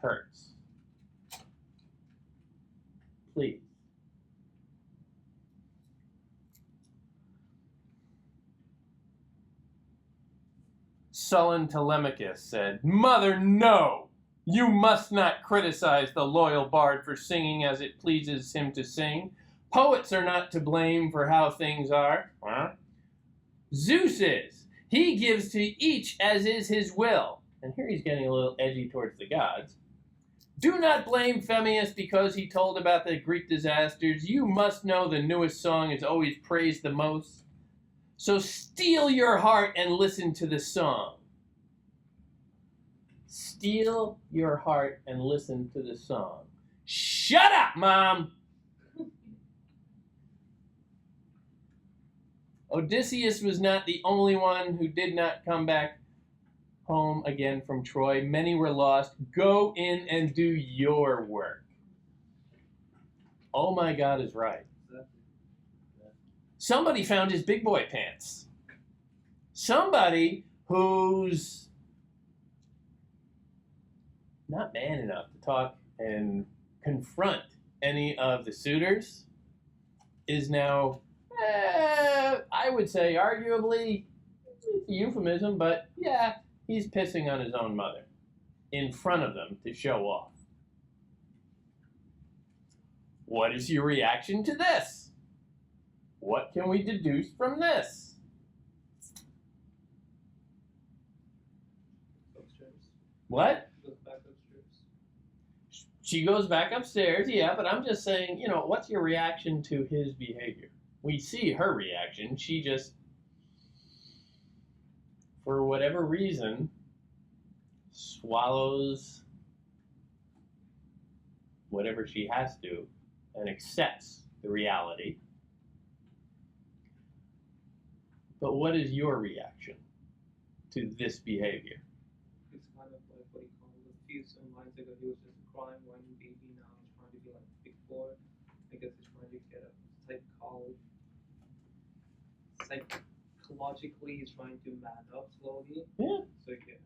hurts. Please. Sullen Telemachus said, "Mother, no! You must not criticize the loyal bard for singing as it pleases him to sing. Poets are not to blame for how things are. Huh? Zeus is. He gives to each as is his will." And here he's getting a little edgy towards the gods. "Do not blame Phemius because he told about the Greek disasters. You must know the newest song is always praised the most. So steel your heart and listen to the song." Steel your heart and listen to the song. Shut up, Mom! Odysseus was not the only one who did not come back home again from Troy. Many were lost. Go in and do your work. Oh my God is right. Somebody found his big boy pants. Somebody who's not man enough to talk and confront any of the suitors is now, I would say, arguably, it's a euphemism, but yeah, he's pissing on his own mother in front of them to show off. What is your reaction to this? What can we deduce from this? Upstairs. What? Goes back upstairs. She goes back upstairs, yeah, but I'm just saying, what's your reaction to his behavior? We see her reaction. She just, for whatever reason, swallows whatever she has to and accepts the reality. But what is your reaction to this behavior? It's kind of like what he called a few months ago. He was just crying when baby. Now he's trying to be like big boy. I guess he's trying to get a psychologically, he's trying to man up slowly. Yeah. So yeah.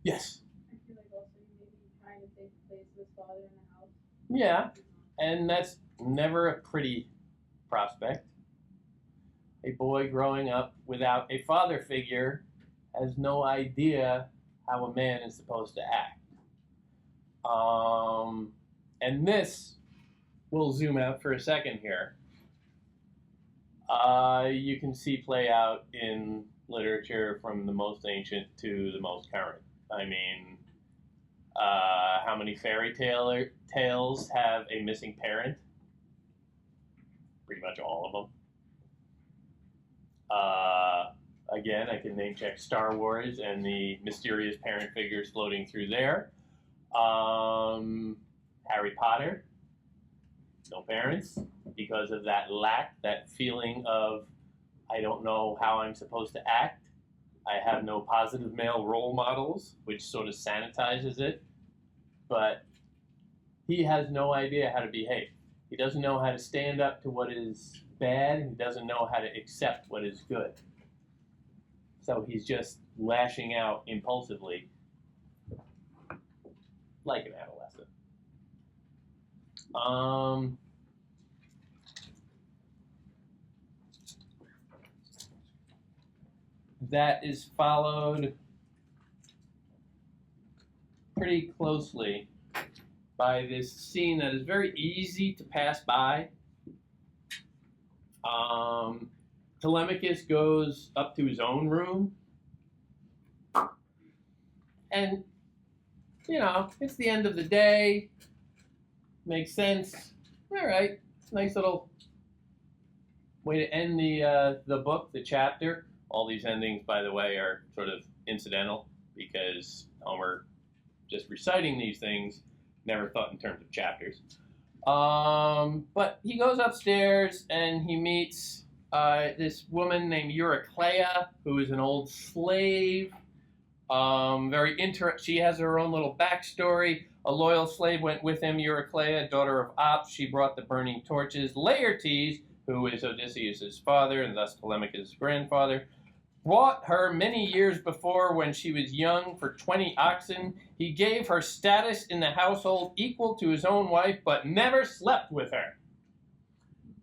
Yes. I feel like also he may be trying to take the place of his father in the house. Yeah, and that's never a pretty prospect. A boy growing up without a father figure has no idea how a man is supposed to act. And this, we'll zoom out for a second here. You can see play out in literature from the most ancient to the most current. I mean, how many fairy tales have a missing parent? Pretty much all of them. Again, I can name check Star Wars and the mysterious parent figures floating through there. Harry Potter, no parents, because of that lack, that feeling of, I don't know how I'm supposed to act. I have no positive male role models, which sort of sanitizes it. But he has no idea how to behave. He doesn't know how to stand up to what is bad, and he doesn't know how to accept what is good. So he's just lashing out impulsively like an adolescent. That is followed pretty closely by this scene that is very easy to pass by. Telemachus goes up to his own room And, you know, it's the end of the day. Makes sense. All right. Nice little way to end the book, the chapter. All these endings, by the way, are sort of incidental because Homer, just reciting these things, never thought in terms of chapters. But he goes upstairs and he meets this woman named Eureka, who is an old slave. She has her own little backstory. A loyal slave went with him, Eureka, daughter of Ops. She brought the burning torches. Laertes, who is Odysseus' father and thus Telemachus' grandfather, bought her many years before when she was young for 20 oxen. He gave her status in the household equal to his own wife, but never slept with her.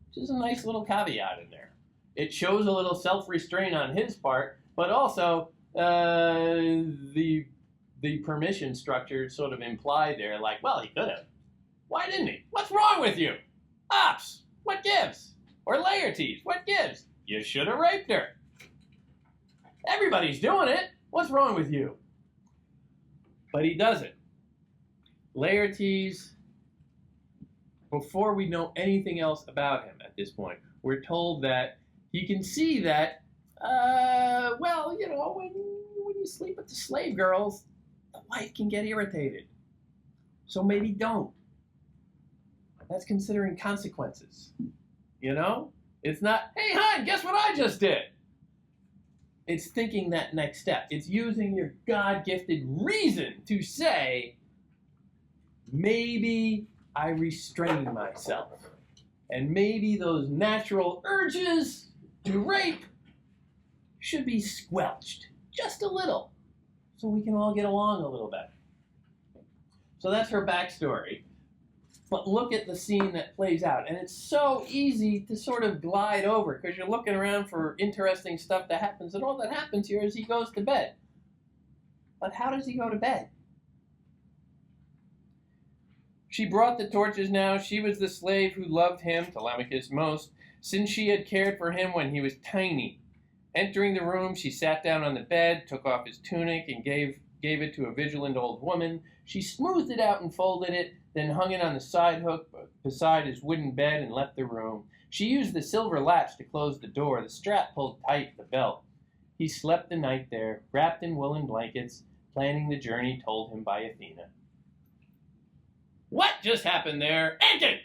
Which is a nice little caveat in there. It shows a little self-restraint on his part, but also the permission structure sort of implied there, like, well, he could have. Why didn't he? What's wrong with you? Ops, what gives? Or Laertes, what gives? You should have raped her. Everybody's doing it. What's wrong with you? But he doesn't. Laertes, before we know anything else about him at this point, we're told that he can see that, well, you know, when you sleep with the slave girls, the wife can get irritated. So maybe don't. That's considering consequences. You know? It's not, hey, hon, guess what I just did? It's thinking that next step. It's using your God-gifted reason to say, maybe I restrain myself. And maybe those natural urges to rape should be squelched just a little so we can all get along a little better. So that's her backstory. But look at the scene that plays out. And it's so easy to sort of glide over because you're looking around for interesting stuff that happens. And all that happens here is he goes to bed. But how does he go to bed? She brought the torches now. She was the slave who loved him, Telemachus, most, since she had cared for him when he was tiny. Entering the room, she sat down on the bed, took off his tunic, and gave it to a vigilant old woman. She smoothed it out and folded it, then hung it on the side hook beside his wooden bed and left the room. She used the silver latch to close the door. The strap pulled tight the belt. He slept the night there, wrapped in woolen blankets, planning the journey told him by Athena. What just happened there? Ended!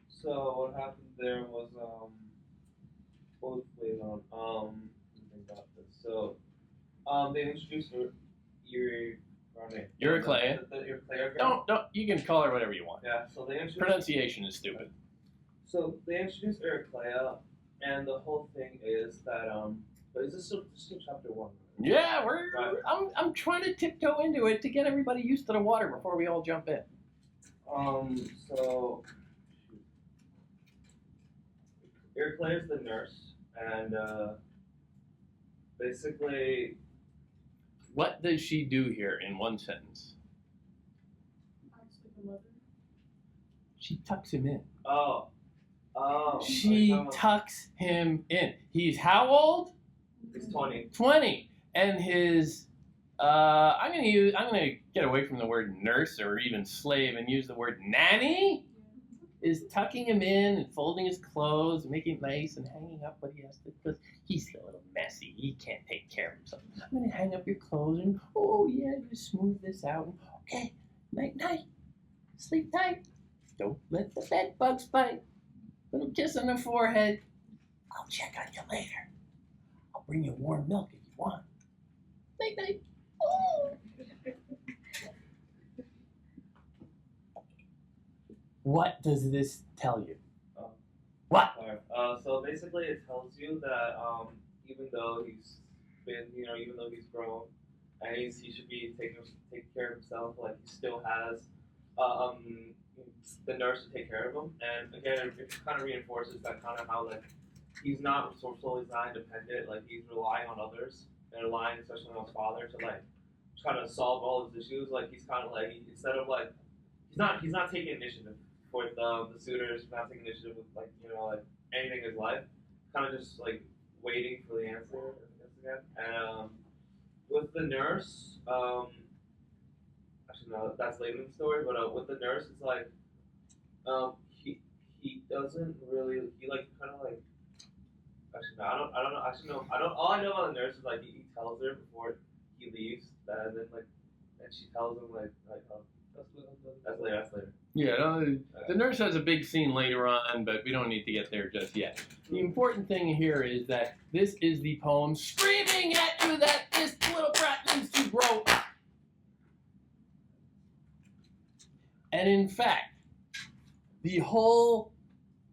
So what happened there was what was played on think about this. So they introduced Eureka. Don't, you can call her whatever you want. Yeah, so they introduced Pronunciation is stupid. So they introduced Eureka, and the whole thing is that is this still chapter 1? Yeah, Right. I'm trying to tiptoe into it to get everybody used to the water before we all jump in. So Eureka is the nurse, and basically, What does she do here in one sentence? She tucks him in. oh, She tucks him in. He's how old? he's 20. 20. And his I'm gonna get away from the word nurse or even slave and use the word nanny. Is tucking him in and folding his clothes, making it nice and hanging up what he has to, because he's a little messy. He can't take care of himself. I'm going to hang up your clothes and, oh yeah, just smooth this out. And, okay, night, night. Sleep tight. Don't let the bed bugs bite. Little kiss on the forehead. I'll check on you later. I'll bring you warm milk if you want. Night, night. Oh. What does this tell you? What? So basically, it tells you that even though he's grown, and he should be taking care of himself, like he still has the nurse to take care of him. And again, it kind of reinforces that kind of how like he's not solely independent, like he's relying on others and relying especially on his father to like try to solve all his issues. Like he's kind of like instead of like he's not taking initiative with the suitors, not taking initiative with like anything in his life, kind of just like waiting for the answer again. And with the nurse, actually no, that's later in the story. But with the nurse, it's like he doesn't really like kind of like actually no, I don't know actually no I don't all I know about the nurse is like he tells her before he leaves that and then like and she tells him like that's later. Yeah, the nurse has a big scene later on, but we don't need to get there just yet. The important thing here is that this is the poem screaming at you that this little brat needs to grow up. And in fact, the whole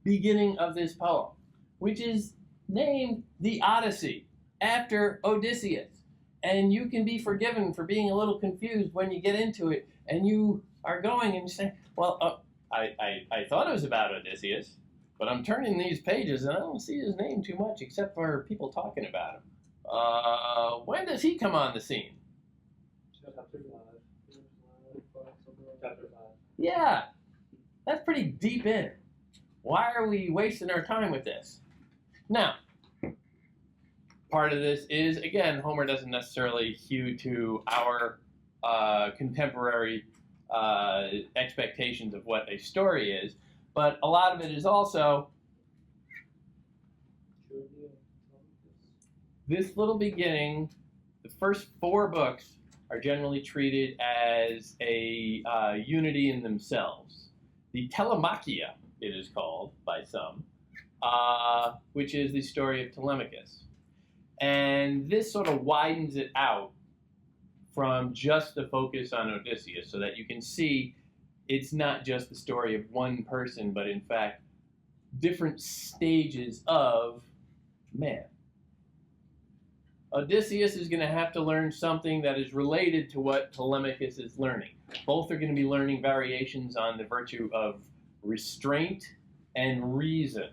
beginning of this poem, which is named the Odyssey, after Odysseus, and you can be forgiven for being a little confused when you get into it, and you are going and you say, well, I thought it was about Odysseus, but I'm turning these pages and I don't see his name too much except for people talking about him. When does he come on the scene? Chapter 5. Yeah, that's pretty deep in. Why are we wasting our time with this? Now, part of this is, again, Homer doesn't necessarily hew to our contemporary expectations of what a story is, but a lot of it is also this little beginning. The first 4 books are generally treated as a unity in themselves. The Telemachia, it is called by some, which is the story of Telemachus. And this sort of widens it out from just the focus on Odysseus so that you can see it's not just the story of one person, but in fact, different stages of man. Odysseus is going to have to learn something that is related to what Telemachus is learning. Both are going to be learning variations on the virtue of restraint and reason.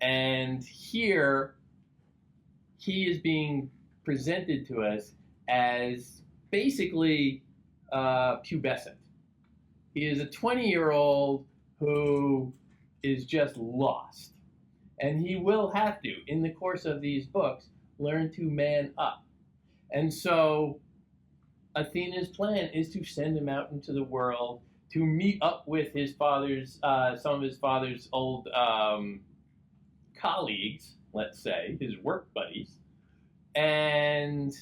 And here, he is being presented to us as basically pubescent. He is a 20-year-old who is just lost. And he will have to, in the course of these books, learn to man up. And so Athena's plan is to send him out into the world to meet up with his father's, some of his father's old colleagues, let's say, his work buddies, and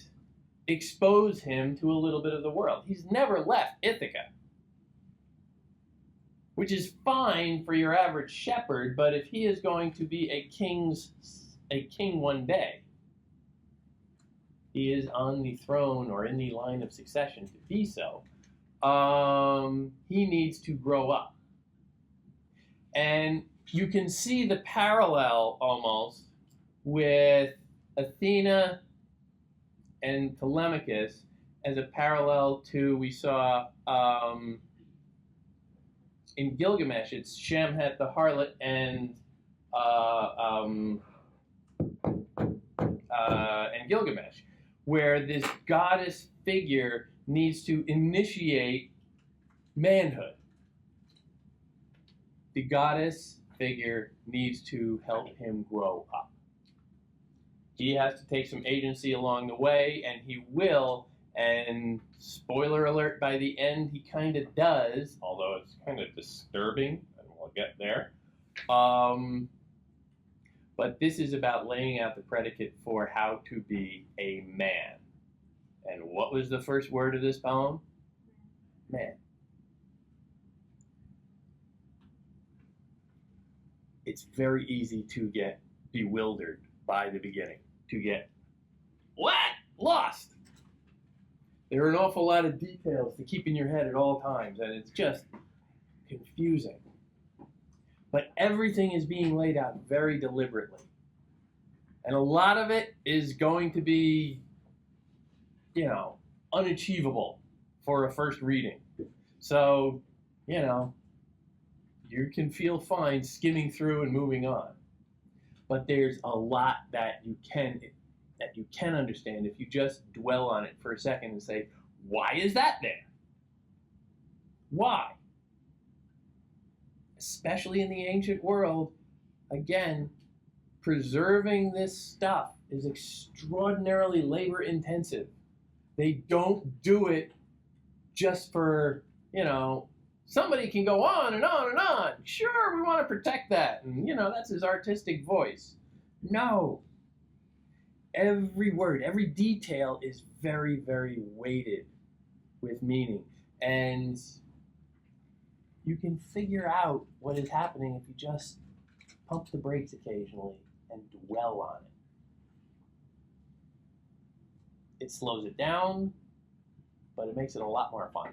expose him to a little bit of the world. He's never left Ithaca, which is fine for your average shepherd, but if he is going to be a king one day, he is on the throne or in the line of succession to be so, he needs to grow up. And you can see the parallel almost with Athena and Telemachus as a parallel to, we saw in Gilgamesh, it's Shamhat the harlot and Gilgamesh, where this goddess figure needs to initiate manhood. The goddess figure needs to help him grow up. He has to take some agency along the way, and he will, and spoiler alert, by the end he kind of does, although it's kind of disturbing, and we'll get there. But this is about laying out the predicate for how to be a man. And what was the first word of this poem? Man. It's very easy to get bewildered by the beginning, to get, what? Lost. There are an awful lot of details to keep in your head at all times, and it's just confusing. But everything is being laid out very deliberately. And a lot of it is going to be, unachievable for a first reading. So, you can feel fine skimming through and moving on. But there's a lot that you can understand if you just dwell on it for a second and say, why is that there? Why? Especially in the ancient world, again, preserving this stuff is extraordinarily labor intensive. They don't do it just for, somebody can go on and on and on. Sure, we want to protect that. And, that's his artistic voice. No. Every word, every detail is very, very weighted with meaning. And you can figure out what is happening if you just pump the brakes occasionally and dwell on it. It slows it down, but it makes it a lot more fun.